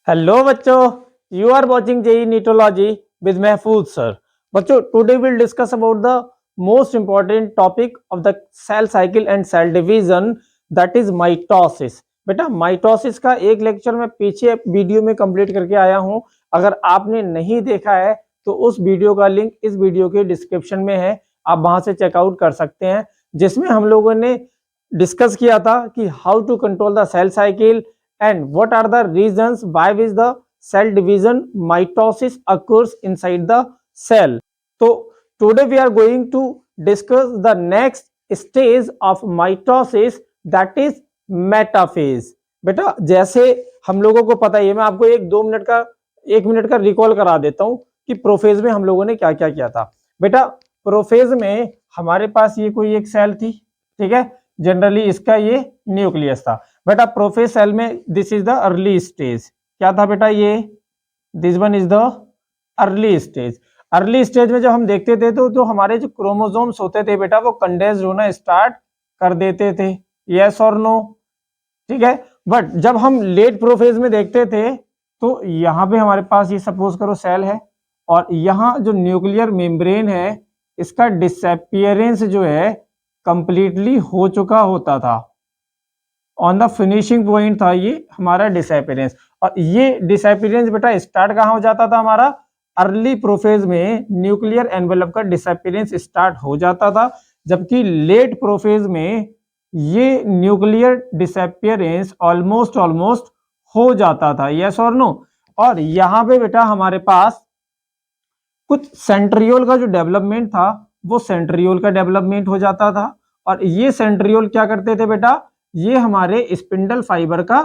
Hello बच्चों, you are watching JEE Neetology with Mahfooz sir. बच्चों, today will discuss about the most important topic of the cell cycle and cell division, that is mitosis. बेटा, mitosis का एक lecture मैं पीछे video में complete करके आया हूं। अगर आपने नहीं देखा है तो उस वीडियो का लिंक इस वीडियो के डिस्क्रिप्शन में है, आप वहां से चेकआउट कर सकते हैं, जिसमें हम लोगों ने डिस्कस किया था कि how to control the cell cycle and what are the reasons by which the cell division mitosis occurs inside the cell. So today we are going to discuss the next stage of mitosis, that is metaphase. बेटा, जैसे हम लोगों को पता ही है, मैं आपको एक मिनट का रिकॉल करा देता हूं कि प्रोफेज में हम लोगों ने क्या क्या किया था। बेटा, प्रोफेज में हमारे पास ये कोई एक सेल थी, ठीक है, जनरली इसका ये न्यूक्लियस था। बेटा, प्रोफेज सेल में this is the early stage. क्या था बेटा? ये this one is the early stage. Early stage में जब हम देखते थे तो जो हमारे जो क्रोमोसोम्स होते थे बेटा, वो कंडेंस्ड होना स्टार्ट कर देते थे, यस और नो, ठीक है। बट जब हम लेट प्रोफेज में देखते थे तो यहाँ पे हमारे पास ये सपोज करो सेल है, और यहाँ जो न्यूक्लियर मेम्ब्रेन है इसका डिसअपियरेंस जो है कंप्लीटली हो चुका होता था। ऑन द फिनिशिंग पॉइंट था ये हमारा डिसअपियरेंस। और ये डिसअपियरेंस बेटा स्टार्ट कहाँ हो जाता था? हमारा अर्ली प्रोफेज में न्यूक्लियर एनवेलप का डिसअपियरेंस स्टार्ट हो जाता था, जबकि लेट प्रोफेज में ये न्यूक्लियर डिसअपियरेंस ऑलमोस्ट हो जाता था, यस और नो। और यहाँ पे बेटा हमारे पास कुछ सेंट्रियोल का जो डेवलपमेंट था वो सेंट्रियोल का डेवलपमेंट हो जाता था। और ये सेंट्रियोल क्या करते थे बेटा? ये हमारे स्पिंडल फाइबर का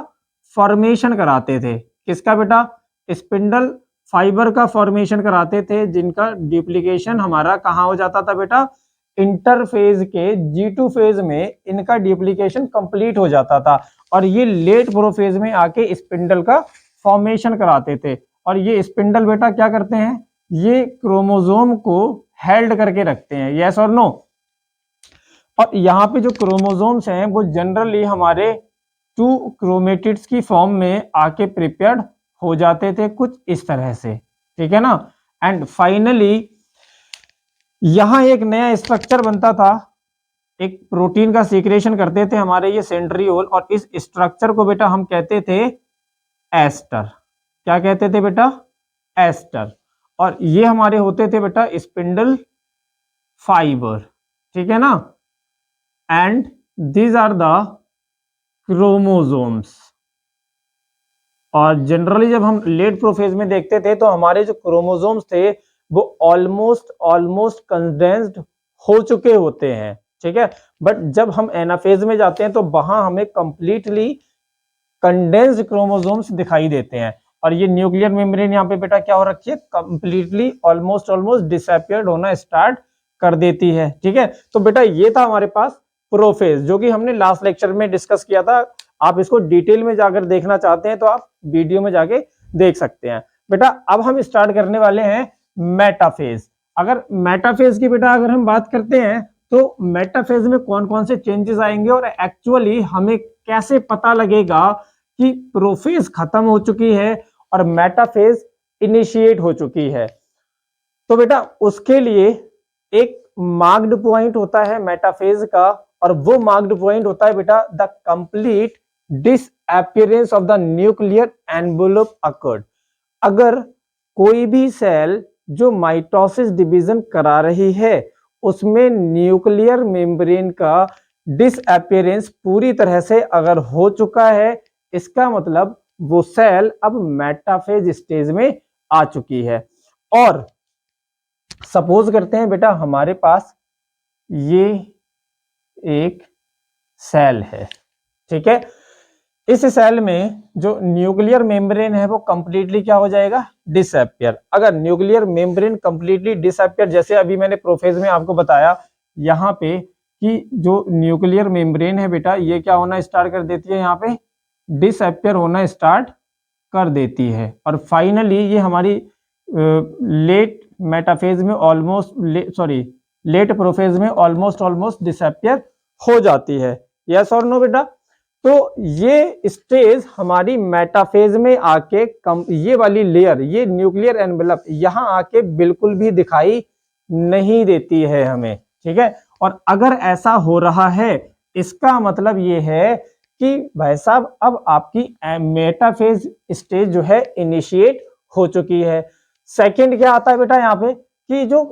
फॉर्मेशन कराते थे। किसका बेटा? स्पिंडल फाइबर का फॉर्मेशन कराते थे, जिनका डुप्लीकेशन हमारा कहाँ हो जाता था बेटा? इंटरफेज के G2 फेज में इनका डुप्लीकेशन कंप्लीट हो जाता था, और ये लेट प्रोफेज में आके स्पिंडल का फॉर्मेशन कराते थे। और ये स्पिंडल बेटा क्या करते हैं? ये क्रोमोसोम को हेल्ड करके रखते हैं, यस और नो। और यहाँ पे जो क्रोमोसोम्स हैं वो जनरली हमारे 2 क्रोमेटिड्स की फॉर्म में आके प्रिपेयर्ड हो जाते थे, कुछ इस तरह से, ठीक है ना। एंड फाइनली यहाँ एक नया स्ट्रक्चर बनता था, एक प्रोटीन का सीक्रेशन करते थे हमारे ये सेंट्रियोल, और इस स्ट्रक्चर को बेटा हम कहते थे एस्टर। क्या कहते थे बेटा? एस्टर। और ये हमारे होते थे बेटा स्पिंडल फाइबर, ठीक है ना। And these are the chromosomes. और जनरली जब हम लेट प्रोफेज में देखते थे तो हमारे जो क्रोमोसोम्स थे वो ऑलमोस्ट कंडेंस्ड हो चुके होते हैं, ठीक है। बट जब हम एनाफेज में जाते हैं तो वहां हमें कंप्लीटली कंडेंस्ड क्रोमोसोम्स दिखाई देते हैं। और ये न्यूक्लियर मेम्ब्रेन यहाँ पे बेटा क्या हो रखी है? कंप्लीटली ऑलमोस्ट डिसअपियर्ड होना स्टार्ट कर देती है, ठीक है। तो बेटा ये था हमारे पास प्रोफेज, जो कि हमने लास्ट लेक्चर में डिस्कस किया था। आप इसको डिटेल में जाकर देखना चाहते हैं तो आप वीडियो में जाके देख सकते हैं। बेटा अब हम स्टार्ट करने वाले हैं मेटाफेज। अगर मेटाफेज की बेटा अगर हम बात करते हैं तो मेटाफेज में कौन कौन से चेंजेस आएंगे, और एक्चुअली हमें कैसे पता लगेगा कि प्रोफेज खत्म हो चुकी है और मेटाफेज इनिशिएट हो चुकी है। तो बेटा उसके लिए एक मार्क्ड पॉइंट होता है मेटाफेज का, और वो मार्क्ड पॉइंट होता है बेटा the complete disappearance of the nuclear envelope occurred. अगर कोई भी सेल जो माइटोसिस डिवीजन करा रही है उसमें न्यूक्लियर मेम्ब्रेन का डिसअपियरेंस पूरी तरह से अगर हो चुका है, इसका मतलब वो सेल अब मेटाफेज स्टेज में आ चुकी है। और सपोज करते हैं बेटा हमारे पास ये एक सेल है, ठीक है। इस सेल में जो न्यूक्लियर मेम्ब्रेन है वो कंप्लीटली क्या हो जाएगा? डिसअपियर। अगर न्यूक्लियर मेम्ब्रेन कंप्लीटली डिसअपियर, जैसे अभी मैंने प्रोफेज में आपको बताया यहाँ पे कि जो न्यूक्लियर मेम्ब्रेन है बेटा ये क्या होना स्टार्ट कर देती है? यहाँ पे डिसअपियर होना स्टार्ट कर देती है। और फाइनली ये हमारी लेट मेटाफेज में लेट प्रोफेज में ऑलमोस्ट डिसअपियर हो जाती है, यस और नो बेटा। तो ये स्टेज हमारी मेटाफेज में आके ये वाली लेयर, ये न्यूक्लियर एनवेलप यहां आके बिल्कुल भी दिखाई नहीं देती है हमें, ठीक है। और अगर ऐसा हो रहा है, इसका मतलब ये है कि भाई साहब अब आपकी मेटाफेज स्टेज जो है इनिशिएट हो चुकी है। सेकंड क्या आता है बेटा यहाँ पे कि जो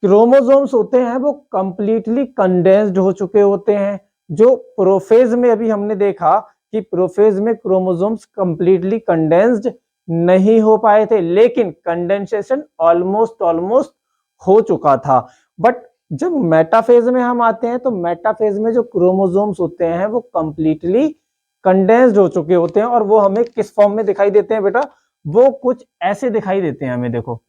क्रोमोसोम्स होते हैं वो कंप्लीटली कंडेंस्ड हो चुके होते हैं। जो प्रोफेज में अभी हमने देखा कि प्रोफेज में क्रोमोसोम्स कंप्लीटली कंडेंस्ड नहीं हो पाए थे, लेकिन कंडेंसेशन ऑलमोस्ट हो चुका था। बट जब मेटाफेज में हम आते हैं तो मेटाफेज में जो क्रोमोसोम्स होते हैं वो कंप्लीटली कंडेंस्ड हो चुके होते हैं, और वो हमें किस फॉर्म में दिखाई देते हैं बेटा, वो कुछ ऐसे दिखाई देते हैं हमें, देखो।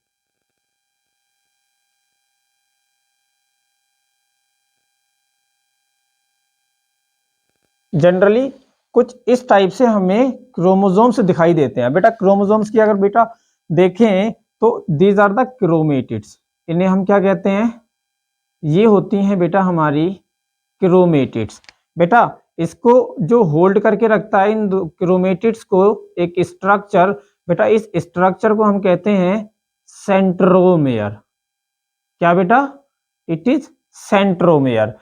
जनरली कुछ इस टाइप से हमें क्रोमोसोम्स दिखाई देते हैं बेटा। क्रोमोसोम्स की अगर बेटा देखें तो दीज आर द क्रोमेटिड्स, इन्हें हम क्या कहते हैं, ये होती हैं बेटा हमारी क्रोमेटिड्स। बेटा इसको जो होल्ड करके रखता है इन क्रोमेटिड्स को एक स्ट्रक्चर, बेटा इस स्ट्रक्चर को हम कहते हैं सेंट्रोमेयर। क्या बेटा, इट इज सेंट्रोमेयर।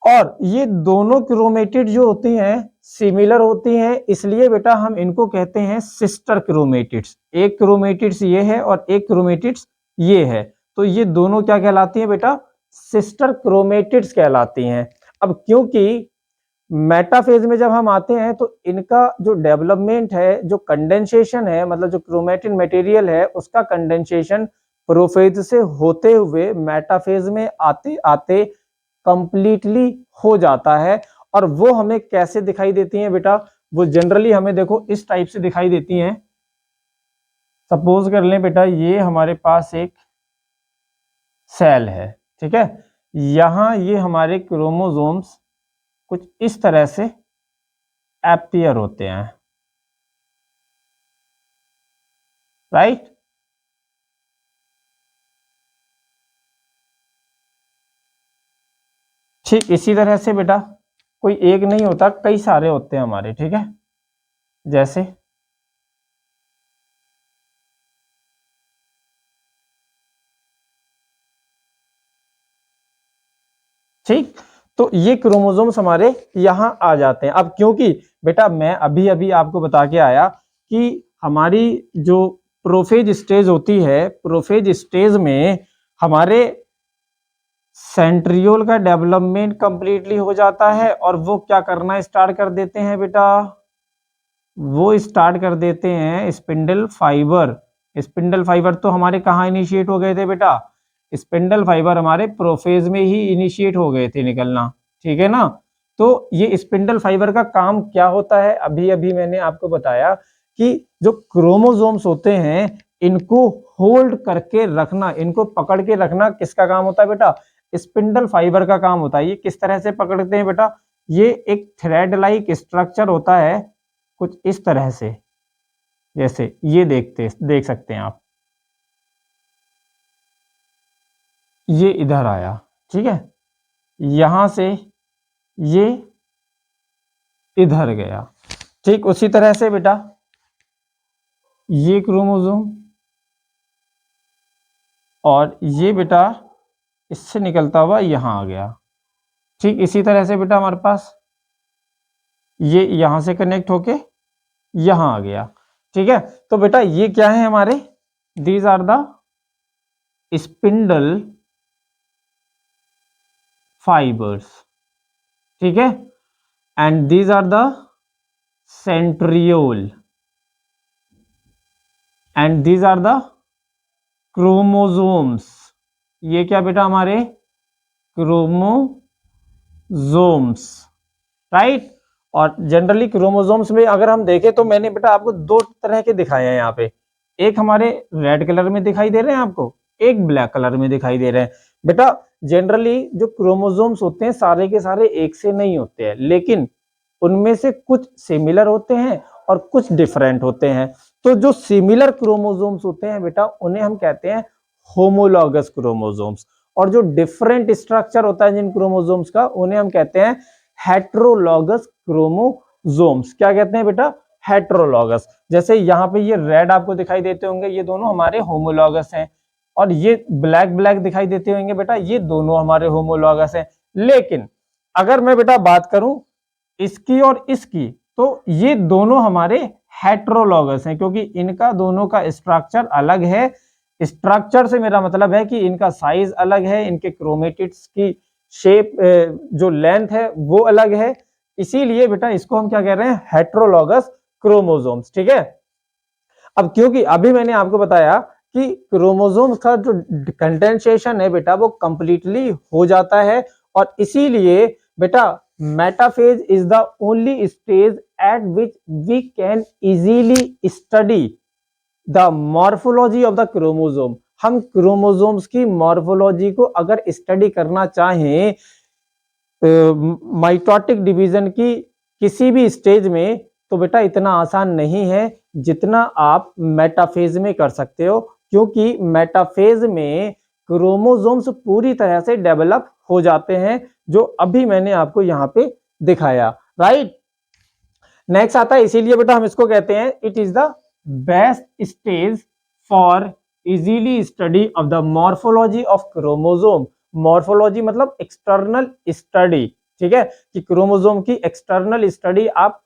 और ये दोनों क्रोमेटिड जो होती हैं सिमिलर होती हैं, इसलिए बेटा हम इनको कहते हैं सिस्टर क्रोमेटिड्स। एक क्रोमेटिड्स ये है और एक क्रोमेटिड्स ये है, तो ये दोनों क्या कहलाती हैं बेटा, सिस्टर क्रोमेटिड्स कहलाती हैं। अब क्योंकि मेटाफेज में जब हम आते हैं तो इनका जो डेवलपमेंट है, जो कंडेंसेशन है, मतलब जो क्रोमेटिन मटेरियल है उसका कंडेंसेशन प्रोफेज से होते हुए मेटाफेज में आते आते कंप्लीटली हो जाता है। और वो हमें कैसे दिखाई देती हैं बेटा, वो जनरली हमें देखो इस टाइप से दिखाई देती हैं। सपोज कर लें बेटा ये हमारे पास एक सेल है, ठीक है, यहां ये हमारे क्रोमोसोम्स कुछ इस तरह से अपीयर होते हैं, राइट। ठीक इसी तरह से बेटा कोई एक नहीं होता, कई सारे होते हैं हमारे, ठीक है। जैसे ठीक, तो ये क्रोमोसोम्स हमारे यहां आ जाते हैं। अब क्योंकि बेटा मैं अभी अभी आपको बता के आया कि हमारी जो प्रोफेज स्टेज होती है, प्रोफेज स्टेज में हमारे सेंट्रियोल का डेवलपमेंट कंप्लीटली हो जाता है, और वो क्या करना स्टार्ट कर देते हैं बेटा, वो स्टार्ट कर देते हैं स्पिंडल फाइबर। स्पिंडल फाइबर तो हमारे कहाँ इनिशिएट हो गए थे बेटा, स्पिंडल फाइबर हमारे प्रोफेज में ही इनिशिएट हो गए थे निकलना, ठीक है ना। तो ये स्पिंडल फाइबर का काम क्या होता है, अभी अभी मैंने आपको बताया कि जो क्रोमोसोम्स होते हैं इनको होल्ड करके रखना, इनको पकड़ के रखना किसका काम होता है बेटा, स्पिंडल फाइबर का काम होता है। ये किस तरह से पकड़ते हैं बेटा, ये एक थ्रेड लाइक स्ट्रक्चर होता है कुछ इस तरह से, जैसे ये देख सकते हैं आप, ये इधर आया, ठीक है, यहां से ये इधर गया। ठीक उसी तरह से बेटा ये क्रोमोसोम और ये बेटा इससे निकलता हुआ यहां आ गया। ठीक इसी तरह से बेटा हमारे पास ये यहां से कनेक्ट होके यहां आ गया, ठीक है। तो बेटा ये क्या है हमारे, these are the spindle fibres, ठीक है, and these are the centriole and these are the chromosomes. ये क्या बेटा हमारे क्रोमोसोम्स, राइट। और जनरली क्रोमोसोम्स में अगर हम देखें तो मैंने बेटा आपको दो तरह के दिखाए हैं यहाँ पे, एक हमारे रेड कलर में दिखाई दे रहे हैं आपको, एक ब्लैक कलर में दिखाई दे रहे हैं। बेटा जनरली जो क्रोमोसोम्स होते हैं सारे के सारे एक से नहीं होते हैं, लेकिन उनमें से कुछ सिमिलर होते हैं और कुछ डिफरेंट होते हैं। तो जो सिमिलर क्रोमोसोम्स होते हैं बेटा उन्हें हम कहते हैं होमोलॉगस क्रोमोसोम्स, और जो डिफरेंट स्ट्रक्चर होता है जिन क्रोमोसोम्स का उन्हें हम कहते हैं हेट्रोलॉगस क्रोमोसोम्स। क्रोमोसोम्स क्या कहते हैं बेटा, हेटेरोलॉगस। जैसे यहाँ पे ये रेड आपको दिखाई देते होंगे, ये दोनों हमारे होमोलॉगस हैं, और ये ब्लैक ब्लैक दिखाई देते होंगे बेटा, ये दोनों हमारे होमोलॉगस हैं। लेकिन अगर मैं बेटा बात करूं इसकी और इसकी, तो ये दोनों हमारे हेटेरोलॉगस हैं, क्योंकि इनका दोनों का स्ट्रक्चर अलग है। स्ट्रक्चर से मेरा मतलब है कि इनका साइज अलग है, इनके क्रोमेटिड्स की शेप, जो लेंथ है वो अलग है, इसीलिए बेटा इसको हम क्या कह रहे हैं, हेटेरोलॉगस क्रोमोसोम्स। ठीक है। अब क्योंकि अभी मैंने आपको बताया कि क्रोमोसोम्स का जो कंडेंसेशन है बेटा वो कंप्लीटली हो जाता है, और इसीलिए बेटा metaphase is the only stage at which we can easily study the morphology of the chromosome. हम क्रोमोसोम्स की मॉर्फोलॉजी को अगर स्टडी करना चाहें माइटोटिक डिवीजन की किसी भी स्टेज में, तो बेटा इतना आसान नहीं है जितना आप मेटाफेज में कर सकते हो, क्योंकि मेटाफेज में क्रोमोसोम्स पूरी तरह से डेवलप हो जाते हैं, जो अभी मैंने आपको यहाँ पे दिखाया। राइट, नेक्स्ट आता है, इसीलिए बेटा हम इसको कहते हैं it is the best stage for easily study of the morphology of chromosome. Morphology मतलब एक्सटर्नल स्टडी। ठीक है, कि क्रोमोसोम की एक्सटर्नल स्टडी आप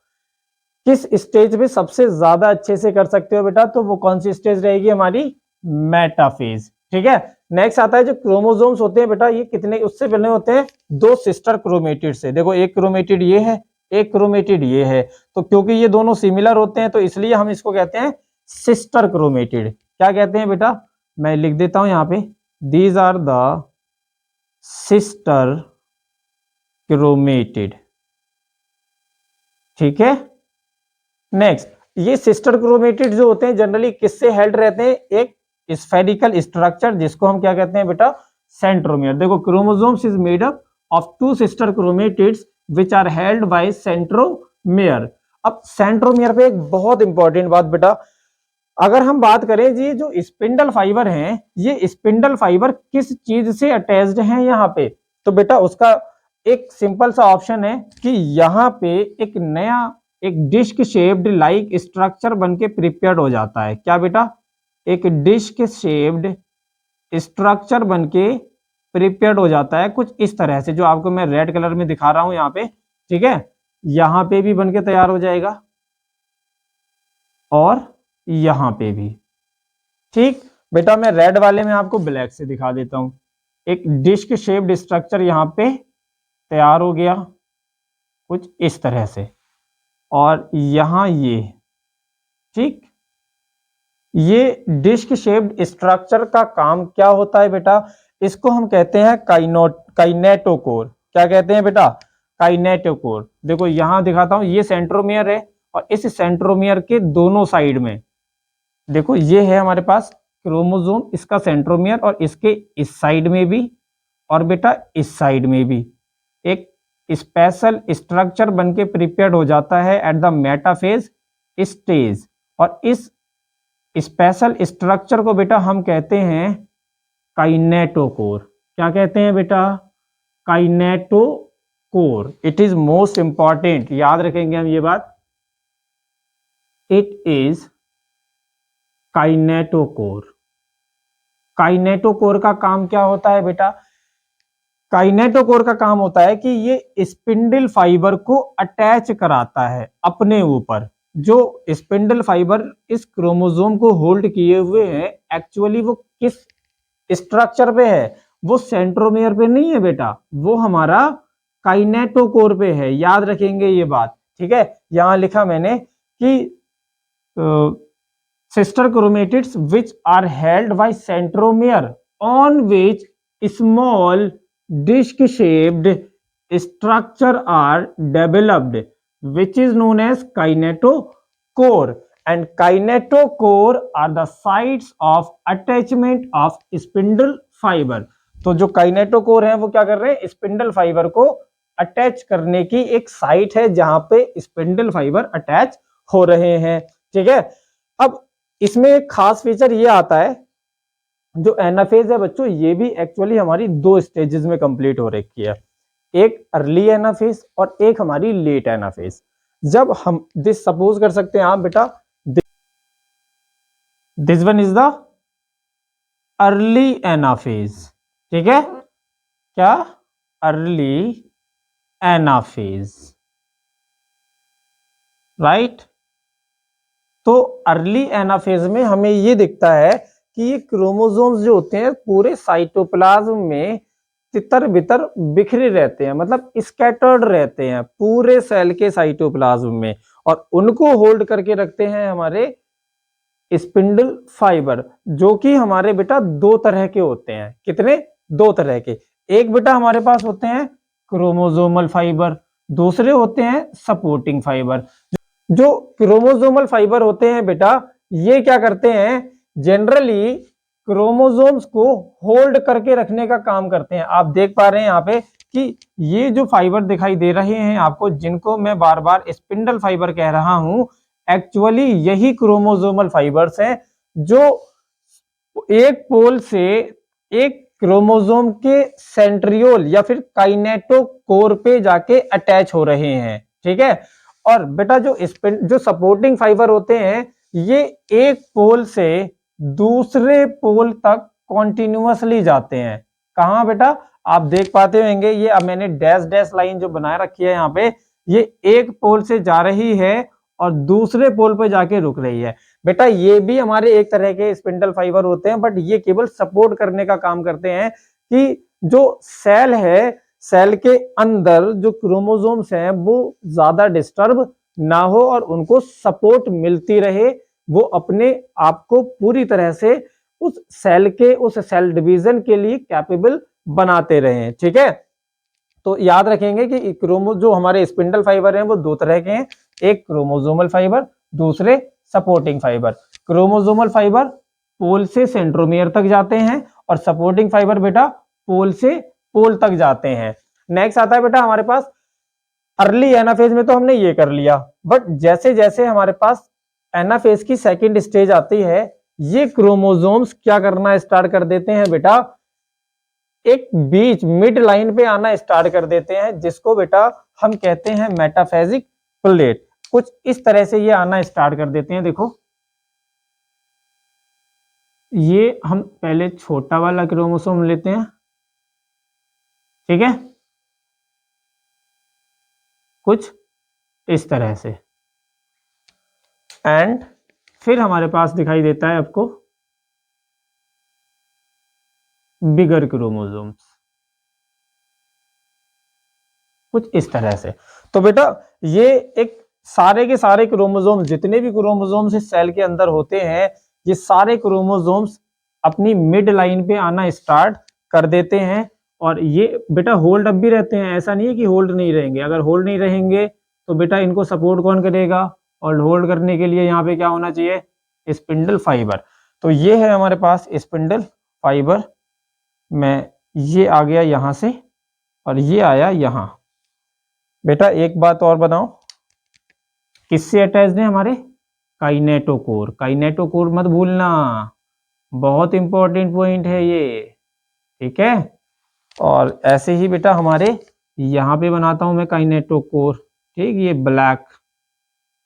किस स्टेज पे सबसे ज्यादा अच्छे से कर सकते हो बेटा, तो वो कौन सी स्टेज रहेगी, हमारी मेटाफेज। ठीक है। नेक्स्ट आता है, जो क्रोमोसोम्स होते हैं बेटा ये कितने उससे बने होते हैं, दो सिस्टर क्रोमेटिड से। देखो एक क्रोमेटिड ये है, एक क्रोमेटिड ये है, तो क्योंकि ये दोनों सिमिलर होते हैं तो इसलिए हम इसको कहते हैं सिस्टर क्रोमेटिड। क्या कहते हैं बेटा, मैं लिख देता हूं यहाँ पे, these are the sister chromatid. ठीक है। नेक्स्ट, ये सिस्टर क्रोमेटिड जो होते हैं जनरली किससे हेल्ड रहते हैं, एक स्फेरिकल स्ट्रक्चर जिसको हम क्या कहते हैं बेटा, सेंट्रोमियर। देखो chromosomes is made up of two sister chromatids which are held by centromere. अब सेंट्रोमियर पे एक बहुत इंपॉर्टेंट बात बेटा, अगर हम बात करें जी जो स्पिंडल फाइबर हैं, ये स्पिंडल फाइबर किस चीज से अटैच्ड हैं यहाँ पे, तो बेटा उसका एक सिंपल सा ऑप्शन है कि यहाँ पे एक नया एक डिस्क शेप्ड लाइक स्ट्रक्चर बनके प्रिपेयर्ड हो जाता है। क्या बेटा, एक डिस्क शेप्ड स्ट्रक्चर बनके प्रिपेयर्ड हो जाता है कुछ इस तरह से, जो आपको मैं रेड कलर में दिखा रहा हूं यहाँ पे। ठीक है, यहाँ पे भी बनके तैयार हो जाएगा और यहाँ पे भी। ठीक बेटा, मैं रेड वाले में आपको ब्लैक से दिखा देता हूं। एक डिस्क शेप्ड स्ट्रक्चर यहाँ पे तैयार हो गया कुछ इस तरह से, और यहाँ ये। ठीक, ये डिस्क शेप्ड स्ट्रक्चर का काम क्या होता है बेटा, इसको हम कहते हैं काइनेटोकोर। क्या कहते हैं बेटा, काइनेटोकोर। देखो यहां दिखाता हूं, ये सेंट्रोमियर है, और इस सेंट्रोमियर के दोनों साइड में देखो ये है हमारे पास क्रोमोसोम, इसका सेंट्रोमियर, और इसके इस साइड में भी और बेटा इस साइड में भी एक स्पेशल स्ट्रक्चर बनके प्रिपेयर्ड हो जाता है एट द मेटाफेज स्टेज, और इस स्पेशल स्ट्रक्चर को बेटा हम कहते हैं काइनेटोकोर। क्या कहते हैं बेटा, kinetochore. It is most important, याद रखेंगे हम ये बात, इट इज काइनेटोकोर। काइनेटोकोर का काम क्या होता है बेटा, काइनेटोकोर का काम होता है कि ये स्पिंडल फाइबर को अटैच कराता है अपने ऊपर। जो स्पिंडल फाइबर इस क्रोमोसोम को होल्ड किए हुए हैं, एक्चुअली वो किस स्ट्रक्चर पे है, वो सेंट्रोमियर पे नहीं है बेटा, वो हमारा काइनेटोकोर पे है। याद रखेंगे ये बात। ठीक है, यहां लिखा मैंने कि sister chromatids which are held by centromere on which small disc shaped structure are developed, which is known as kinetochore, and kinetochore are the sites of attachment of spindle fiber। तो जो काइनेटोकोर है वो क्या कर रहे हैं, spindle fibre को attach करने की एक साइट है जहां पे स्पिंडल फाइबर अटैच हो रहे हैं। ठीक है, अब इसमें एक खास फीचर ये आता है, जो एनाफेज है बच्चों, ये भी एक्चुअली हमारी दो स्टेजेस में कंप्लीट हो रखी है, एक अर्ली एनाफेज और एक हमारी लेट एनाफेज। जब हम दिस सपोज कर सकते हैं आप बेटा, this one is the early anaphase, ठीक है, क्या, अर्ली एनाफेज, राइट। तो अर्ली एनाफेज में हमें ये दिखता है कि ये क्रोमोसोम्स जो होते हैं पूरे साइटोप्लाज्म में तितर बितर बिखरे रहते हैं, मतलब स्कैटर्ड रहते हैं पूरे सेल के साइटोप्लाज्म में, और उनको होल्ड करके रखते हैं हमारे स्पिंडल फाइबर, जो कि हमारे बेटा दो तरह के होते हैं। कितने? दो तरह के। एक बेटा हमारे पास होते हैं क्रोमोसोमल फाइबर, दूसरे होते हैं सपोर्टिंग फाइबर। जो क्रोमोसोमल फाइबर होते हैं बेटा, ये क्या करते हैं, जनरली क्रोमोसोम्स को होल्ड करके रखने का काम करते हैं। आप देख पा रहे हैं यहाँ पे कि ये जो फाइबर दिखाई दे रहे हैं आपको, जिनको मैं बार बार स्पिंडल फाइबर कह रहा हूं, एक्चुअली यही क्रोमोसोमल फाइबर्स हैं जो एक पोल से एक क्रोमोसोम के सेंट्रियोल या फिर काइनेटोकोर पे जाके अटैच हो रहे हैं, ठीक है। और बेटा जो सपोर्टिंग फाइबर होते हैं, ये एक पोल से दूसरे पोल तक कॉन्टिन्यूअसली जाते हैं। कहां बेटा? आप देख पाते होंगे, ये अब मैंने डैश डैश लाइन जो बनाए रखी है यहाँ पे, ये एक पोल से जा रही है और दूसरे पोल पे जाके रुक रही है। बेटा ये भी हमारे एक तरह के स्पिंडल फाइबर होते हैं, बट ये केवल सपोर्ट करने का काम करते हैं कि जो सेल है, सेल के अंदर जो क्रोमोसोम्स हैं वो ज्यादा डिस्टर्ब ना हो और उनको सपोर्ट मिलती रहे, वो अपने आप को पूरी तरह से उस सेल डिवीजन के लिए कैपेबल बनाते रहे, ठीक है। तो याद रखेंगे कि जो हमारे स्पिंडल फाइबर हैं वो दो तरह के हैं, एक क्रोमोसोमल फाइबर, दूसरे सपोर्टिंग फाइबर। क्रोमोसोमल फाइबर पोल से सेंट्रोमियर तक जाते हैं और सपोर्टिंग फाइबर बेटा पोल से पोल तक जाते हैं। नेक्स्ट आता है बेटा हमारे पास अर्ली एनाफेज में, तो हमने ये कर लिया, बट जैसे जैसे हमारे पास एनाफेज की सेकंड स्टेज आती है, ये क्रोमोसोम्स क्या करना स्टार्ट कर देते हैं बेटा, एक बीच मिड लाइन पे आना स्टार्ट कर देते हैं, जिसको बेटा हम कहते हैं मेटाफेजिक प्लेट। कुछ इस तरह से ये आना स्टार्ट कर देते हैं। देखो ये हम पहले छोटा वाला क्रोमोसोम लेते हैं, ठीक है, कुछ इस तरह से, एंड फिर हमारे पास दिखाई देता है आपको बिगर क्रोमोसोम्स, कुछ इस तरह से। तो बेटा ये एक सारे के सारे क्रोमोसोम्स, जितने भी क्रोमोसोम्स इस सेल के अंदर होते हैं, ये सारे क्रोमोसोम्स अपनी मिड लाइन पे आना स्टार्ट कर देते हैं, और ये बेटा होल्ड अब भी रहते हैं, ऐसा नहीं है कि होल्ड नहीं रहेंगे। अगर होल्ड नहीं रहेंगे तो बेटा इनको सपोर्ट कौन करेगा, और होल्ड करने के लिए यहाँ पे क्या होना चाहिए, स्पिंडल फाइबर। तो ये है हमारे पास स्पिंडल फाइबर, मैं ये आ गया यहाँ से और ये आया यहाँ। बेटा एक बात और बनाओ, किससे अटैच्ड है हमारे, काइनेटोकोर। काइनेटोकोर मत भूलना, बहुत इंपॉर्टेंट पॉइंट है ये, ठीक है। और ऐसे ही बेटा हमारे यहाँ पे बनाता हूं मैं काइनेटोकोर, ठीक, ये ब्लैक,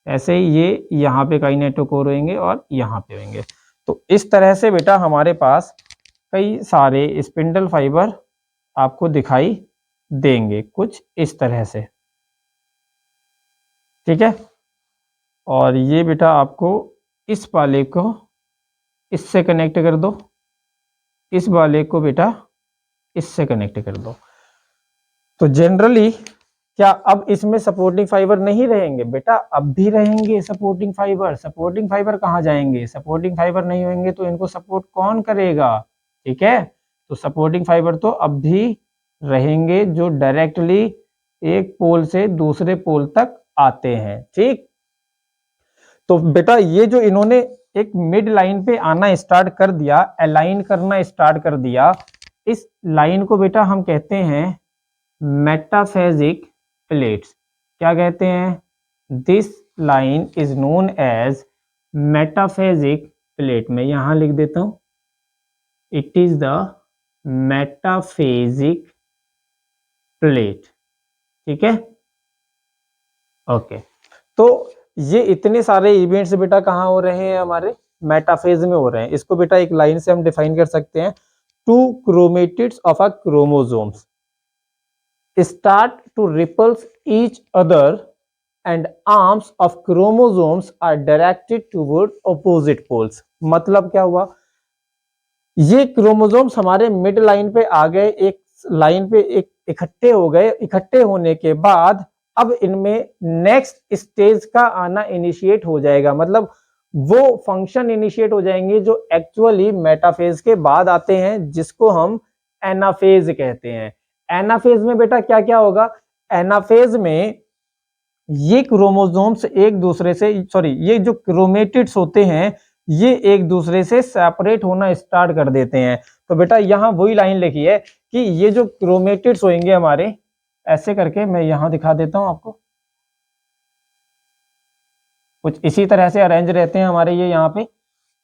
ऐसे ही ये यहाँ पे काइनेटोकोर होंगे और यहाँ पे होंगे। तो इस तरह से बेटा हमारे पास कई सारे स्पिंडल फाइबर आपको दिखाई देंगे, कुछ इस तरह से, ठीक है। और ये बेटा आपको इस वाले को इससे कनेक्ट कर दो, इस वाले को बेटा इससे कनेक्ट कर दो। तो जनरली क्या अब इसमें सपोर्टिंग फाइबर नहीं रहेंगे बेटा, अब भी रहेंगे सपोर्टिंग फाइबर। सपोर्टिंग फाइबर कहाँ जाएंगे, सपोर्टिंग फाइबर नहीं होंगे तो इनको सपोर्ट कौन करेगा, ठीक है। तो सपोर्टिंग फाइबर तो अब भी रहेंगे, जो डायरेक्टली एक पोल से दूसरे पोल तक आते हैं, ठीक। तो बेटा ये जो इन्होंने एक मिड लाइन पे आना स्टार्ट कर दिया, अलाइन करना स्टार्ट कर दिया, इस लाइन को बेटा हम कहते हैं मेटाफेजिक प्लेट्स। क्या कहते हैं, this line is known as metaphasic plate. मैं यहां लिख देता हूं, it is the metaphasic plate, ठीक है, ओके। तो ये इतने सारे इवेंट्स बेटा कहाँ हो रहे हैं, हमारे मेटाफेज में हो रहे हैं। इसको बेटा एक लाइन से हम डिफाइन कर सकते हैं, two chromatids of a chromosomes start to repulse each other and arms of chromosomes are directed toward opposite poles। मतलब क्या हुआ, ये क्रोमोसोम्स हमारे मिड लाइन पे आ गए, एक लाइन पे एक इकट्ठे हो गए। इकट्ठे होने के बाद अब इनमें नेक्स्ट स्टेज का आना इनिशिएट हो जाएगा, मतलब वो फंक्शन इनिशिएट हो जाएंगे जो एक्चुअली मेटाफेज के बाद आते हैं, जिसको हम एनाफेज कहते हैं। एनाफेज में बेटा क्या क्या होगा, एनाफेज में ये क्रोमोसोम्स एक दूसरे से ये जो क्रोमेटिड्स होते हैं ये एक दूसरे से सेपरेट होना स्टार्ट कर देते हैं। तो बेटा यहाँ वही लाइन लिखी है कि ये जो क्रोमेटिड्स होंगे हमारे, ऐसे करके मैं यहाँ दिखा देता हूँ आपको, कुछ इसी तरह से अरेंज रहते हैं हमारे ये यहाँ पे।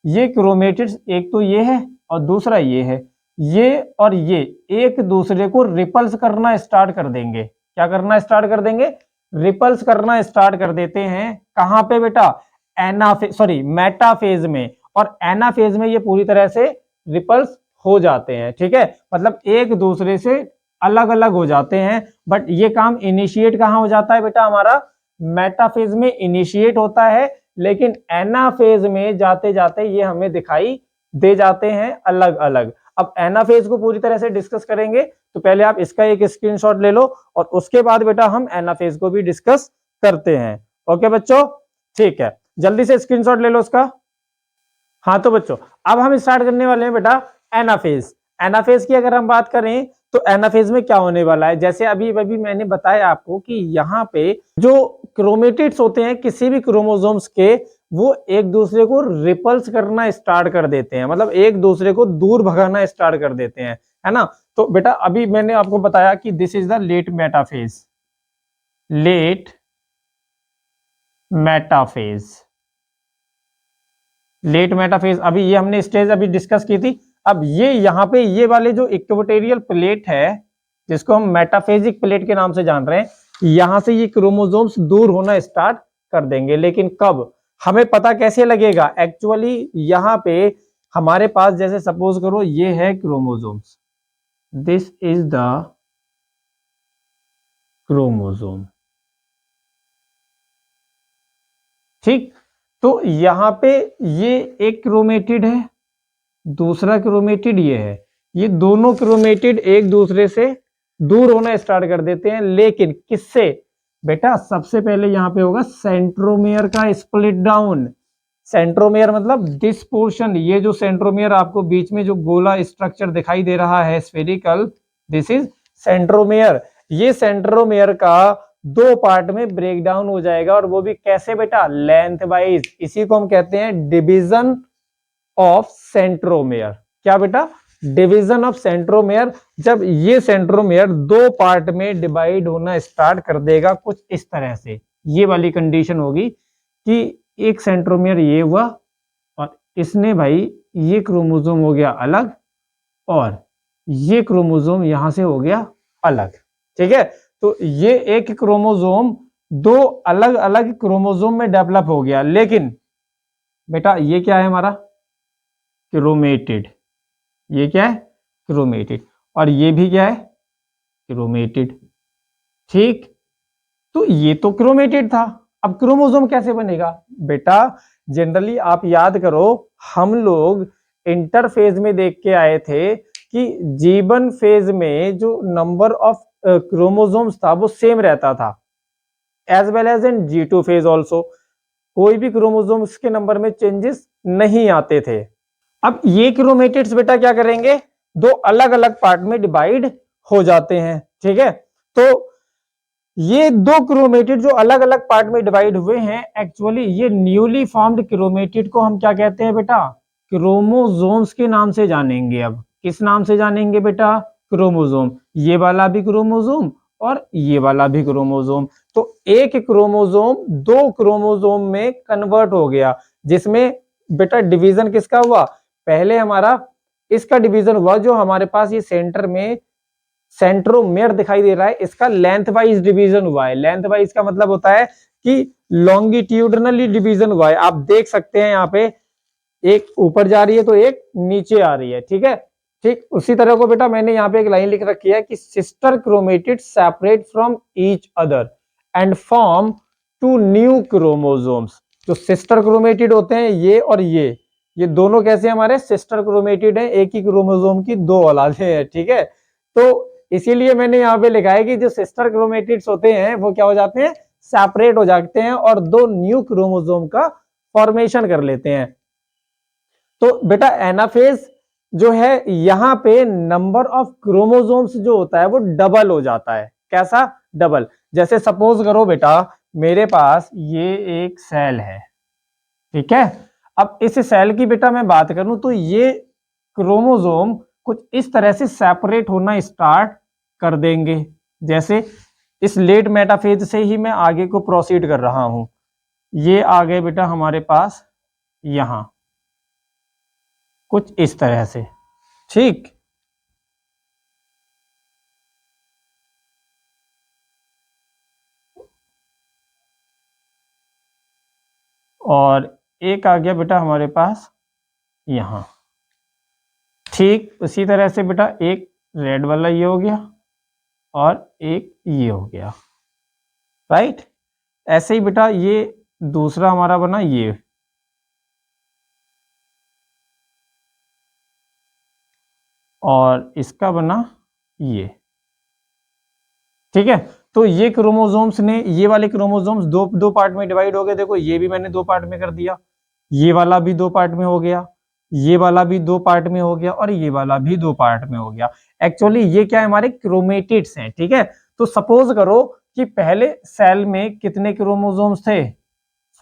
ये क्रोमेटिड्स एक तो ये है और दूसरा ये है, ये और ये एक दूसरे को रिपल्स करना स्टार्ट कर देंगे। क्या करना स्टार्ट कर देंगे, रिपल्स करना स्टार्ट कर देते हैं। कहां पे बेटा, मेटाफेज में। और एनाफेज में ये पूरी तरह से रिपल्स हो जाते हैं, ठीक है, मतलब एक दूसरे से अलग अलग हो जाते हैं। बट ये काम इनिशिएट कहां हो जाता है बेटा, हमारा मेटाफेज में इनिशिएट होता है, लेकिन एनाफेज में जाते जाते ये हमें दिखाई दे जाते हैं अलग अलग। अब एनाफेज को पूरी तरह से डिस्कस करेंगे, तो पहले आप इसका एक स्क्रीनशॉट ले लो और उसके बाद बेटा हम एनाफेज को भी डिस्कस करते हैं। ओके बच्चों, ठीक है, जल्दी से स्क्रीनशॉट ले लो उसका। हाँ तो बच्चों अब हम स्टार्ट करने वाले हैं बेटा एनाफेज। एनाफेज की अगर हम बात करें तो एनाफेज में क्या होने वाला है, जैसे अभी मैंने बताया आपको कि यहाँ पे जो क्रोमेटिड्स होते हैं किसी भी क्रोमोसोम्स के, वो एक दूसरे को रिपल्स करना स्टार्ट कर देते हैं, मतलब एक दूसरे को दूर भगाना स्टार्ट कर देते हैं, है ना। तो बेटा अभी मैंने आपको बताया कि this is the late metaphase, late metaphase, late metaphase. अभी ये हमने स्टेज अभी डिस्कस की थी। अब ये यहाँ पे ये वाले जो इक्वेटोरियल प्लेट है, जिसको हम मेटाफेजिक प्लेट के नाम से जान रहे हैं, यहां से ये क्रोमोसोम्स दूर होना स्टार्ट कर देंगे। लेकिन कब, हमें पता कैसे लगेगा, एक्चुअली यहाँ पे हमारे पास जैसे सपोज करो ये है chromosomes, this is the chromosome, ठीक। तो यहाँ पे ये एक क्रोमेटिड है, दूसरा क्रोमेटिड ये है, ये दोनों क्रोमेटिड एक दूसरे से दूर होना स्टार्ट कर देते हैं। लेकिन किससे बेटा, सबसे पहले यहाँ पे होगा सेंट्रोमियर का स्प्लिट डाउन। सेंट्रोमियर मतलब दिस पोर्शन, ये जो सेंट्रोमियर आपको बीच में जो गोला स्ट्रक्चर दिखाई दे रहा है स्फेरिकल, दिस इज सेंट्रोमियर। ये सेंट्रोमियर का दो पार्ट में ब्रेक डाउन हो जाएगा, और वो भी कैसे बेटा, लेंथ वाइज। इसी को हम कहते हैं डिवीजन ऑफ सेंट्रोमियर। क्या बेटा, डिवीजन ऑफ सेंट्रोमियर। जब ये सेंट्रोमियर दो पार्ट में डिवाइड होना स्टार्ट कर देगा कुछ इस तरह से, ये वाली कंडीशन होगी कि एक सेंट्रोमियर ये हुआ और इसने भाई ये क्रोमोसोम हो गया अलग और ये क्रोमोसोम यहां से हो गया अलग, ठीक है। तो ये एक क्रोमोसोम दो अलग अलग क्रोमोसोम में डेवलप हो गया। लेकिन बेटा ये क्या है हमारा, क्रोमेटिड। ये क्या है, क्रोमेटिड। और ये भी क्या है, क्रोमेटिड, ठीक। तो ये तो क्रोमेटिड था, अब क्रोमोसोम कैसे बनेगा बेटा, जनरली आप याद करो, हम लोग इंटरफेज में देख के आए थे कि जीवन फेज में जो नंबर ऑफ क्रोमोसोम्स था वो सेम रहता था, as well as in G2 phase also, कोई भी क्रोमोसोम्स के नंबर में चेंजेस नहीं आते थे। अब ये क्रोमेटिड्स बेटा क्या करेंगे, दो अलग अलग पार्ट में डिवाइड हो जाते हैं, ठीक है। तो ये दो क्रोमेटिड जो अलग अलग पार्ट में डिवाइड हुए हैं, एक्चुअली ये न्यूली फॉर्म्ड क्रोमेटिड को हम क्या कहते हैं बेटा, क्रोमोसोम्स के नाम से जानेंगे। अब किस नाम से जानेंगे बेटा, क्रोमोसोम। ये वाला भी क्रोमोसोम और ये वाला भी क्रोमोसोम। तो एक क्रोमोसोम दो क्रोमोसोम में कन्वर्ट हो गया, जिसमें बेटा डिवीजन किसका हुआ, पहले हमारा इसका डिवीजन हुआ, जो हमारे पास ये सेंटर में सेंट्रोमियर दिखाई दे रहा है, इसका लेंथ वाइज डिवीजन हुआ है। लेंथ वाइज का मतलब होता है कि लॉन्गिट्यूडनली डिवीजन हुआ है। आप देख सकते हैं यहाँ पे एक ऊपर जा रही है तो एक नीचे आ रही है, ठीक है। ठीक उसी तरह को बेटा मैंने यहाँ पे एक लाइन लिख रखी है कि sister chromatid separate from each other and form two new chromosomes. जो सिस्टर क्रोमेटिड होते हैं ये और ये दोनों कैसे हमारे सिस्टर क्रोमेटिड है, एक ही क्रोमोसोम की दो औलादें हैं, ठीक है। तो इसीलिए मैंने यहाँ पे लिखा है कि जो सिस्टर क्रोमेटिड्स होते हैं वो क्या हो जाते हैं, सेपरेट हो जाते हैं और दो न्यू क्रोमोसोम का फॉर्मेशन कर लेते हैं। तो बेटा एनाफेज जो है यहाँ पे नंबर ऑफ क्रोमोसोम्स जो होता है वो डबल हो जाता है। कैसा डबल? जैसे सपोज करो बेटा मेरे पास ये एक सेल है, ठीक है। अब इस सेल की बेटा मैं बात करूं तो ये क्रोमोसोम कुछ इस तरह से सेपरेट होना स्टार्ट कर देंगे। जैसे इस लेट मेटाफेज से ही मैं आगे को प्रोसीड कर रहा हूं। ये आ गए बेटा हमारे पास यहां कुछ इस तरह से, ठीक। और एक आ गया बेटा हमारे पास यहां, ठीक उसी तरह से बेटा एक रेड वाला ये हो गया और एक ये हो गया, राइट। ऐसे ही बेटा ये दूसरा हमारा बना ये, और इसका बना ये, ठीक है। तो ये क्रोमोसोम्स ने, ये वाले क्रोमोसोम्स दो पार्ट में डिवाइड हो गए। देखो ये भी मैंने दो पार्ट में कर दिया, ये वाला भी दो पार्ट में हो गया, ये वाला भी दो पार्ट में हो गया और ये वाला भी दो पार्ट में हो गया। एक्चुअली ये क्या है, हमारे क्रोमेटिड्स हैं, ठीक है। तो सपोज करो कि पहले सेल में कितने क्रोमोसोम्स थे,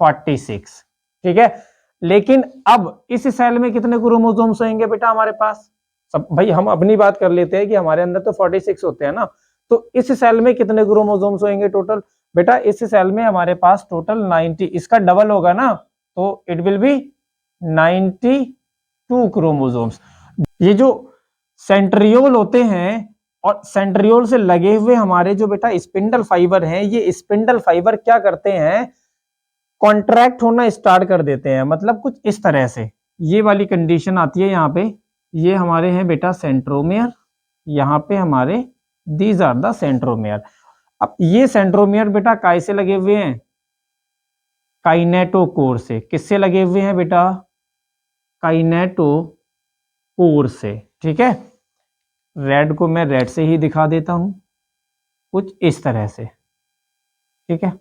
46, ठीक है। लेकिन अब इस सेल में कितने क्रोमोसोम्स होंगे बेटा हमारे पास? सब भाई हम अपनी बात कर लेते हैं कि हमारे अंदर तो 46 होते हैं ना। तो इस सेल में कितने क्रोमोसोम्स होंगे टोटल? बेटा इस सेल में हमारे पास टोटल 90, इसका डबल होगा ना, तो इट विल बी 92 क्रोमोसोम्स। ये जो सेंट्रियोल होते हैं और सेंट्रियोल से लगे हुए हमारे जो बेटा स्पिंडल फाइबर हैं, ये स्पिंडल फाइबर क्या करते हैं, कॉन्ट्रैक्ट होना स्टार्ट कर देते हैं। मतलब कुछ इस तरह से ये वाली कंडीशन आती है। यहाँ पे ये हमारे हैं बेटा सेंट्रोमियर, यहाँ पे हमारे दीज आर द सेंट्रोमियर। अब ये सेंट्रोमियर बेटा काय से लगे हुए हैं, काइनेटोकोर से। किससे लगे हुए हैं बेटा, काइनेटोकोर से, ठीक है। रेड को मैं रेड से ही दिखा देता हूं, कुछ इस तरह से, ठीक है।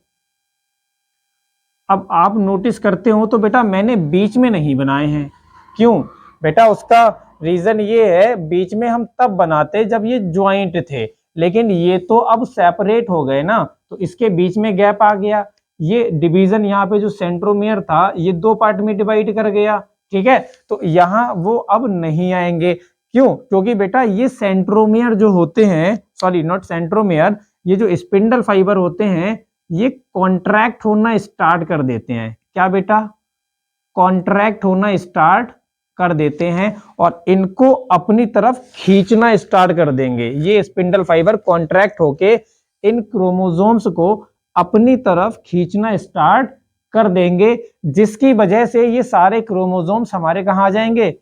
अब आप नोटिस करते हो तो बेटा मैंने बीच में नहीं बनाए हैं। क्यों बेटा? उसका रीजन ये है, बीच में हम तब बनाते जब ये ज्वाइंट थे, लेकिन ये तो अब सेपरेट हो गए ना, तो इसके बीच में गैप आ गया। ये डिवीजन यहाँ पे जो सेंट्रोमियर था ये दो पार्ट में डिवाइड कर गया, ठीक है। तो यहाँ वो अब नहीं आएंगे। क्यों? क्योंकि बेटा ये सेंट्रोमियर जो होते हैं, सॉरी नॉट सेंट्रोमियर, ये जो स्पिंडल फाइबर होते हैं ये कॉन्ट्रैक्ट होना स्टार्ट कर देते हैं। क्या बेटा? कॉन्ट्रैक्ट होना स्टार्ट कर देते हैं और इनको अपनी तरफ खींचना स्टार्ट कर देंगे। ये स्पिंडल फाइबर कॉन्ट्रैक्ट होके इन क्रोमोसोम्स को अपनी तरफ खींचना स्टार्ट कर देंगे, जिसकी वजह से ये सारे क्रोमोसोम्स हमारे कहाँ आ जाएंगे,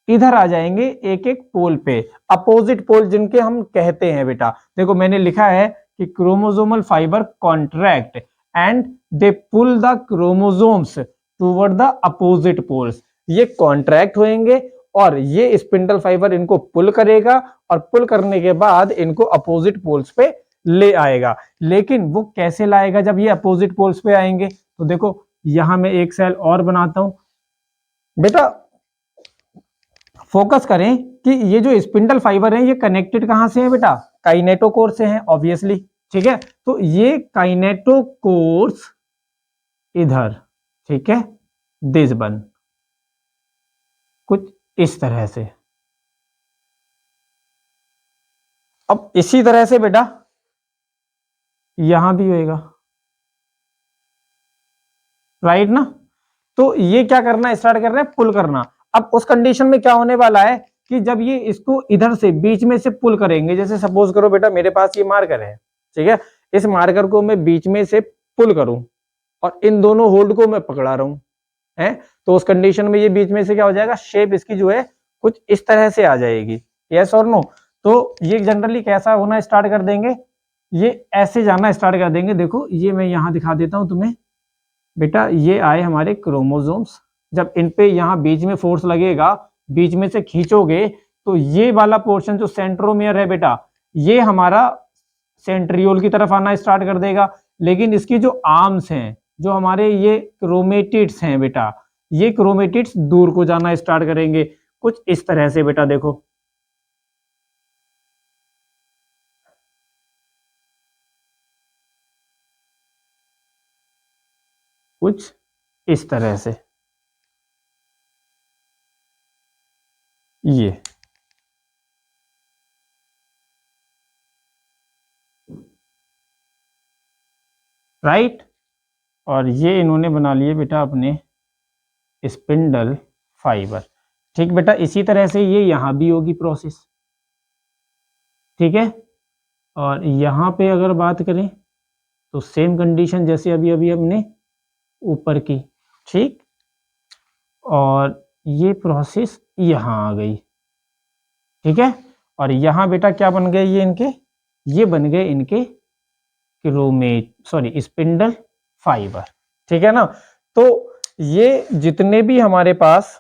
इधर आ जाएंगे, एक एक पोल पे, अपोजिट पोल जिनके हम कहते हैं बेटा। देखो मैंने लिखा है कि chromosomal fibre contract and they pull the chromosomes toward the opposite poles. ये कॉन्ट्रैक्ट होंगे और ये स्पिंडल फाइबर इनको पुल करेगा और पुल करने के बाद इनको अपोजिट पोल्स पे ले आएगा। लेकिन वो कैसे लाएगा जब ये अपोजिट पोल्स पे आएंगे? तो देखो यहां मैं एक सेल और बनाता हूं बेटा, फोकस करें कि ये जो स्पिंडल फाइबर है ये कनेक्टेड कहां से है बेटा, काइनेटोकोर से है ऑब्वियसली, ठीक है। तो ये काइनेटोकोर्स इधर, ठीक है, दिस वन, कुछ इस तरह से। अब इसी तरह से बेटा यहां भी होएगा, राइट ना। तो ये क्या करना स्टार्ट कर रहे हैं, पुल करना। अब उस कंडीशन में क्या होने वाला है कि जब ये इसको इधर से बीच में से पुल करेंगे, जैसे सपोज करो बेटा मेरे पास ये मार्कर है, ठीक है, इस मार्कर को मैं बीच में से पुल करूं और इन दोनों होल्ड को मैं पकड़ा रहा हूं, है, तो उस कंडीशन में ये बीच में से क्या हो जाएगा, शेप इसकी जो है कुछ इस तरह से आ जाएगी। यस और नो? तो ये जनरली कैसा होना स्टार्ट कर देंगे, ये ऐसे जाना स्टार्ट कर देंगे। देखो ये मैं यहां दिखा देता हूं तुम्हें बेटा, ये आए हमारे क्रोमोसोम्स, जब इन पे यहाँ बीच में फोर्स लगेगा, बीच में से खींचोगे तो ये वाला पोर्शन जो सेंट्रोमियर है बेटा, ये हमारा सेंट्रियोल की तरफ आना स्टार्ट कर देगा। लेकिन इसकी जो आर्म्स हैं, जो हमारे ये क्रोमेटिड्स हैं बेटा, ये क्रोमेटिड्स दूर को जाना स्टार्ट करेंगे कुछ इस तरह से बेटा। देखो कुछ इस तरह से, ये राइट। और ये इन्होंने बना लिए बेटा अपने स्पिंडल फाइबर। ठीक बेटा, इसी तरह से ये यहां भी होगी प्रोसेस, ठीक है। और यहाँ पे अगर बात करें तो सेम कंडीशन जैसे अभी अभी हमने ऊपर की, ठीक। और ये प्रोसेस यहाँ आ गई, ठीक है। और यहाँ बेटा क्या बन गए ये इनके, ये बन गए इनके स्पिंडल फाइबर, ठीक है ना। तो ये जितने भी हमारे पास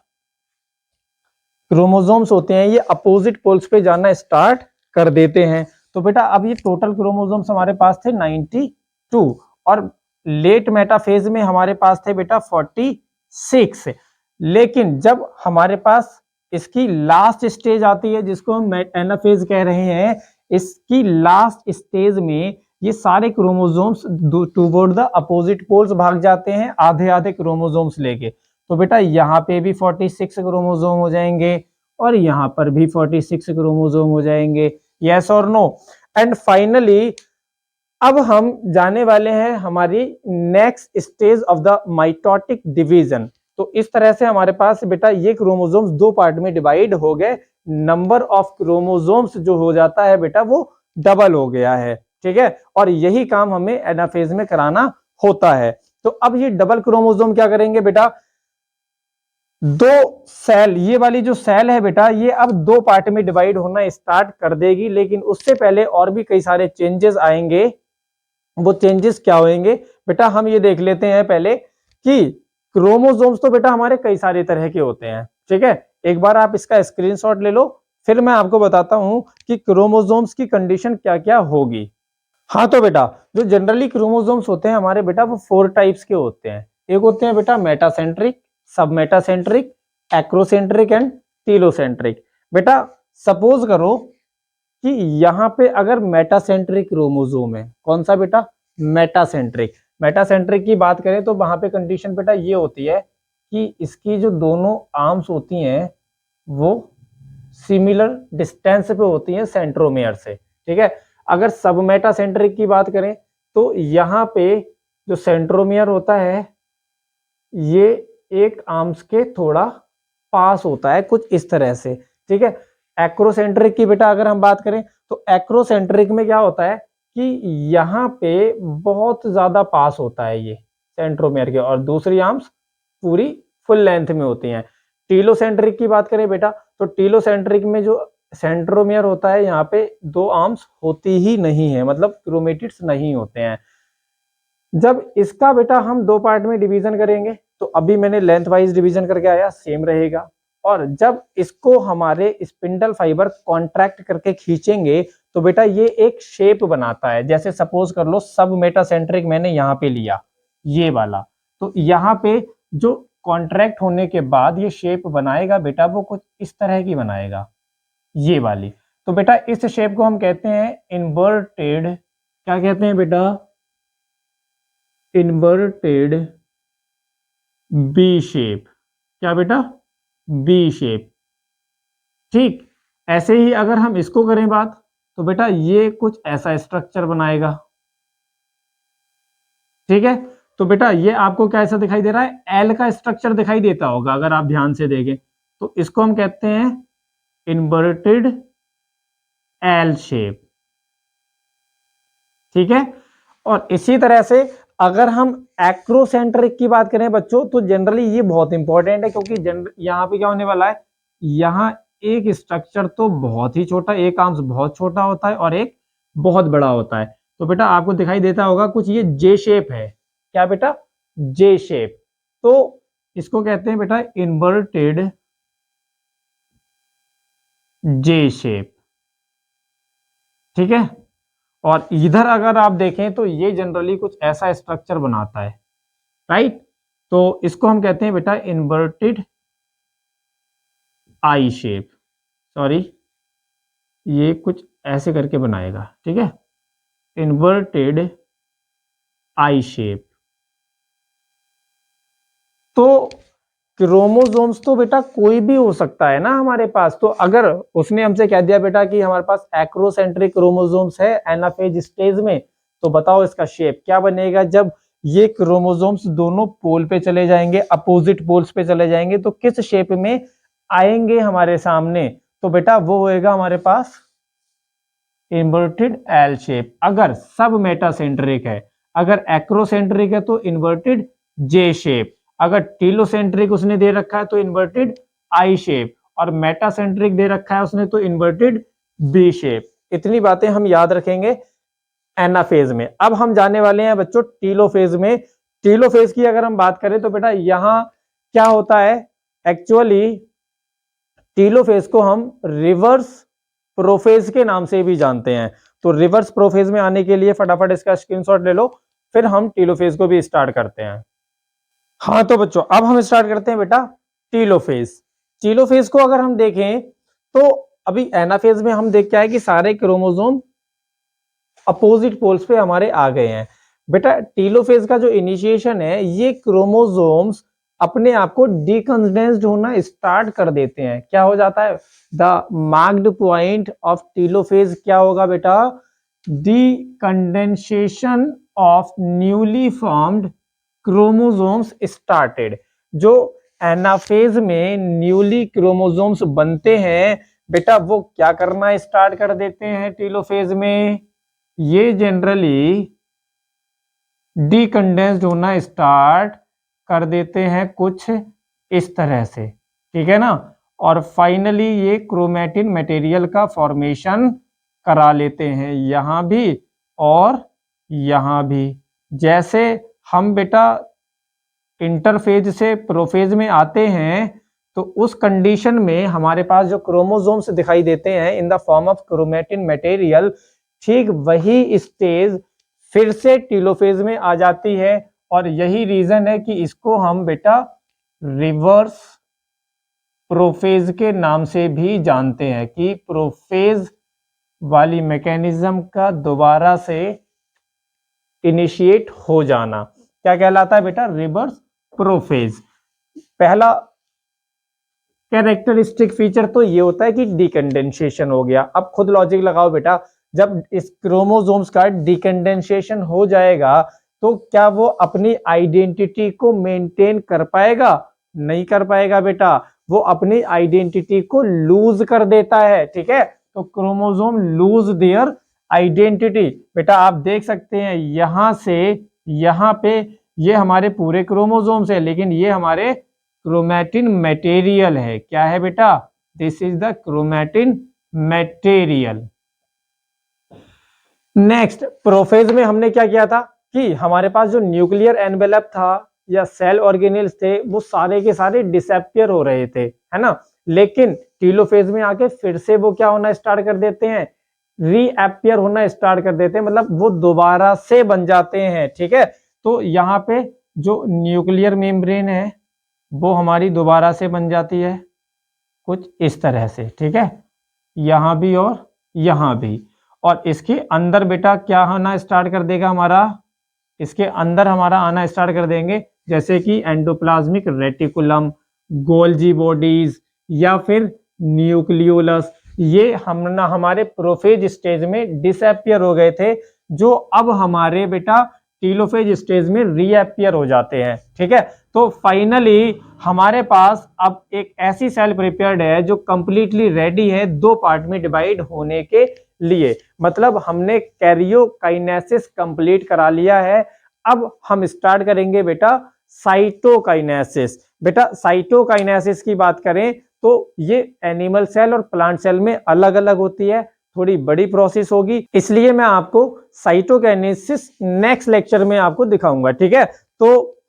क्रोमोसोम्स होते हैं ये अपोजिट पोल्स पे जाना स्टार्ट कर देते हैं। तो बेटा अब ये टोटल क्रोमोसोम्स हमारे पास थे 92 और लेट मेटाफेज में हमारे पास थे बेटा 46। लेकिन जब हमारे पास इसकी लास्ट स्टेज आती है जिसको हम एनाफेज कह रहे हैं, इसकी लास्ट स्टेज में ये सारे chromosomes toward the opposite poles भाग जाते हैं, आधे आधे क्रोमोसोम्स लेके। तो बेटा यहाँ पे भी 46 क्रोमोसोम हो जाएंगे और यहाँ पर भी 46 क्रोमोसोम हो जाएंगे। यस और नो? एंड फाइनली अब हम जाने वाले हैं हमारी next stage of the mitotic division. तो इस तरह से हमारे पास बेटा ये क्रोमोसोम्स दो पार्ट में डिवाइड हो गए, नंबर ऑफ क्रोमोसोम्स जो हो जाता है बेटा वो डबल हो गया है, ठीक है। और यही काम हमें एनाफेज में कराना होता है। तो अब ये डबल क्रोमोसोम क्या करेंगे बेटा, दो सेल, ये वाली जो सेल है बेटा ये अब दो पार्ट में डिवाइड होना स्टार्ट कर देगी। लेकिन उससे पहले और भी कई सारे चेंजेस आएंगे। वो चेंजेस क्या होंगे बेटा, हम ये देख लेते हैं पहले कि क्रोमोसोम्स तो बेटा हमारे कई सारे तरह के होते हैं, ठीक है। एक बार आप इसका स्क्रीनशॉट ले लो, फिर मैं आपको बताता हूं कि क्रोमोसोम्स की कंडीशन क्या क्या होगी। हाँ तो बेटा जो जनरली क्रोमोसोम्स होते हैं हमारे बेटा वो 4 टाइप्स के होते हैं। एक होते हैं बेटा मेटासेंट्रिक, सब मेटासेंट्रिक, एक्रोसेंट्रिक एंड टीलोसेंट्रिक। बेटा सपोज करो कि यहाँ पे अगर मेटासेंट्रिक क्रोमोसोम है, कौन सा बेटा, मेटासेंट्रिक। मेटासेंट्रिक की बात करें तो वहां पे कंडीशन बेटा ये होती है कि इसकी जो दोनों आर्म्स होती हैं वो सिमिलर डिस्टेंस पे होती हैं सेंट्रोमियर से, ठीक है। अगर सब मेटासेंट्रिक की बात करें तो यहाँ पे जो सेंट्रोमियर होता है ये एक आर्म्स के थोड़ा पास होता है कुछ इस तरह से, ठीक है। एक्रोसेंट्रिक की बेटा अगर हम बात करें तो एक्रोसेंट्रिक में क्या होता है कि यहाँ पे बहुत ज्यादा पास होता है ये सेंट्रोमियर के, और दूसरी आर्म्स पूरी फुल लेंथ में होती हैं। टीलोसेंट्रिक की बात करें बेटा तो टीलोसेंट्रिक में जो सेंट्रोमियर होता है यहाँ पे दो आर्म्स होती ही नहीं है, मतलब क्रोमेटिड्स नहीं होते हैं। जब इसका बेटा हम दो पार्ट में डिवीजन करेंगे तो अभी मैंने लेंथ वाइज डिवीजन करके आया, सेम रहेगा। और जब इसको हमारे स्पिंडल फाइबर कॉन्ट्रैक्ट करके खींचेंगे तो बेटा ये एक शेप बनाता है। जैसे सपोज कर लो सब मेटासेंट्रिक मैंने यहाँ पे लिया ये वाला, तो यहाँ पे जो कॉन्ट्रैक्ट होने के बाद ये शेप बनाएगा बेटा वो कुछ इस तरह की बनाएगा, ये वाली। तो बेटा इस शेप को हम कहते हैं इन्वर्टेड, क्या कहते हैं बेटा, इन्वर्टेड बी शेप। क्या बेटा, बी शेप, ठीक। ऐसे ही अगर हम इसको करें बात तो बेटा ये कुछ ऐसा स्ट्रक्चर बनाएगा, ठीक है। तो बेटा ये आपको क्या ऐसा दिखाई दे रहा है, एल का स्ट्रक्चर दिखाई देता होगा अगर आप ध्यान से देखें। तो इसको हम कहते हैं इन्वर्टेड एल शेप, ठीक है। और इसी तरह से अगर हम एक्रोसेंट्रिक की बात करें बच्चों, तो जनरली ये बहुत इंपॉर्टेंट है, क्योंकि यहाँ पे क्या होने वाला है, यहाँ एक स्ट्रक्चर तो बहुत ही छोटा, एक आर्म्स बहुत छोटा होता है और एक बहुत बड़ा होता है। तो बेटा आपको दिखाई देता होगा कुछ ये जे शेप है, क्या बेटा, जे शेप। तो इसको कहते हैं बेटा इन्वर्टेड जे शेप, ठीक है। और इधर अगर आप देखें तो ये जनरली कुछ ऐसा स्ट्रक्चर बनाता है, राइट। तो इसको हम कहते हैं बेटा इन्वर्टेड आई शेप, सॉरी ये कुछ ऐसे करके बनाएगा, ठीक है, इन्वर्टेड आई शेप। तो क्रोमोसोम्स तो बेटा कोई भी हो सकता है ना हमारे पास। तो अगर उसने हमसे कह दिया बेटा कि हमारे पास एक्रोसेंट्रिक क्रोमोसोम्स है एनाफेज स्टेज में, तो बताओ इसका शेप क्या बनेगा। जब ये क्रोमोसोम्स दोनों पोल पे चले जाएंगे, अपोजिट पोल्स पे चले जाएंगे, तो किस शेप में आएंगे हमारे सामने, तो बेटा वो होएगा हमारे पास इन्वर्टेड एल शेप। अगर सब मेटासेंट्रिक है, अगर एक्रोसेंट्रिक है तो इन्वर्टेड जे शेप, अगर टीलोसेंट्रिक उसने दे रखा है तो इन्वर्टेड आई शेप, और मेटासेंट्रिक दे रखा है उसने तो इन्वर्टेड बी शेप। इतनी बातें हम याद रखेंगे एनाफेज में। अब हम जाने वाले हैं बच्चों टीलोफेज में। टीलोफेज की अगर हम बात करें तो बेटा यहां क्या होता है, एक्चुअली टीलोफेज को हम रिवर्स प्रोफेज के नाम से भी जानते हैं। तो रिवर्स प्रोफेज में आने के लिए फटाफट इसका स्क्रीनशॉट ले लो, फिर हम टीलोफेज को भी स्टार्ट करते हैं। हाँ तो बच्चों अब हम स्टार्ट करते हैं बेटा टीलोफेज। टीलोफेज को अगर हम देखें तो अभी एनाफेज में हम देख के आए कि सारे क्रोमोसोम अपोजिट पोल्स पे हमारे आ गए हैं। बेटा टीलोफेज का जो इनिशिएशन है, ये क्रोमोसोम्स अपने आप को डीकंडेंस्ड होना स्टार्ट कर देते हैं। क्या हो जाता है, the marked point of telophase क्या होगा बेटा, डीकंडेंसेशन of newly formed chromosomes started. जो एनाफेज में न्यूली क्रोमोसोम्स बनते हैं बेटा, वो क्या करना स्टार्ट कर देते हैं टीलोफेज में, ये जनरली डीकंडेंस्ड होना स्टार्ट कर देते हैं कुछ इस तरह से, ठीक है ना। और फाइनली ये क्रोमैटिन मटेरियल का फॉर्मेशन करा लेते हैं यहां भी और यहां भी। जैसे हम बेटा इंटरफेज से प्रोफेज में आते हैं तो उस कंडीशन में हमारे पास जो क्रोमोसोम्स दिखाई देते हैं in the form of chromatin material, ठीक वही स्टेज फिर से टीलोफेज में आ जाती है। और यही रीजन है कि इसको हम बेटा रिवर्स प्रोफेज के नाम से भी जानते हैं, कि प्रोफेज वाली मैकेनिज्म का दोबारा से इनिशिएट हो जाना क्या कहलाता है बेटा, रिवर्स प्रोफेज। पहला कैरेक्टरिस्टिक फीचर तो ये होता है कि डीकंडेंसेशन हो गया। अब खुद लॉजिक लगाओ बेटा, जब इस क्रोमोसोम्स का डीकंडेंसेशन हो जाएगा तो क्या वो अपनी आइडेंटिटी को मेंटेन कर पाएगा, नहीं कर पाएगा बेटा, वो अपनी आइडेंटिटी को लूज कर देता है, ठीक है। तो क्रोमोसोम लूज देयर आइडेंटिटी। बेटा आप देख सकते हैं यहां से यहां पे ये हमारे पूरे क्रोमोसोम्स है, लेकिन ये हमारे क्रोमैटिन मटेरियल है। क्या है बेटा, this is the chromatin material. Next prophase में हमने क्या किया था कि हमारे पास जो न्यूक्लियर एनवेलप था या सेल ऑर्गेनेल्स थे वो सारे के सारे डिसअपियर हो रहे थे, है ना। लेकिन टीलोफेज में आके फिर से वो क्या होना स्टार्ट कर देते हैं, रीअपियर होना स्टार्ट कर देते हैं, मतलब वो दोबारा से बन जाते हैं, ठीक है। तो यहाँ पे जो न्यूक्लियर मेम्ब्रेन है वो हमारी दोबारा से बन जाती है कुछ इस तरह से, ठीक है, यहाँ भी और यहाँ भी। और इसके अंदर बेटा क्या आना स्टार्ट कर देगा हमारा, इसके अंदर हमारा आना स्टार्ट कर देंगे जैसे कि एंडोप्लाज्मिक रेटिकुलम, गोल्जी बॉडीज या फिर न्यूक्लियोलस। ये हमारे प्रोफेज स्टेज में डिसअपियर हो गए थे, जो अब हमारे बेटा टीलोफेज स्टेज में रीअपियर हो जाते हैं, ठीक है। तो फाइनली हमारे पास अब एक ऐसी सेल प्रिपेयर्ड है जो कंप्लीटली रेडी है दो पार्ट में डिवाइड होने के लिए। मतलब हमने कैरियोकाइनेसिस कंप्लीट करा लिया है। अब हम स्टार्ट करेंगे बेटा साइटोकाइनेसिस। बेटा साइटोकाइनेसिस की बात करें तो ये एनिमल सेल और प्लांट सेल में अलग अलग होती है, थोड़ी बड़ी प्रोसेस होगी, इसलिए मैं आपको साइटोकाइनेसिस नेक्स्ट लेक्चर में आपको दिखाऊंगा। ठीक है, तो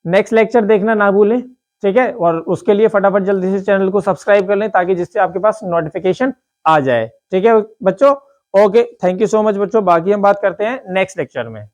नेक्स्ट लेक्चर देखना ना भूलें। ठीक है, और उसके लिए फटाफट जल्दी से चैनल को सब्सक्राइब कर लें ताकि जिससे आपके पास नोटिफिकेशन आ जाए। ठीक है बच्चों, okay, thank you so much बच्चों, बाकी हम बात करते हैं नेक्स्ट लेक्चर में।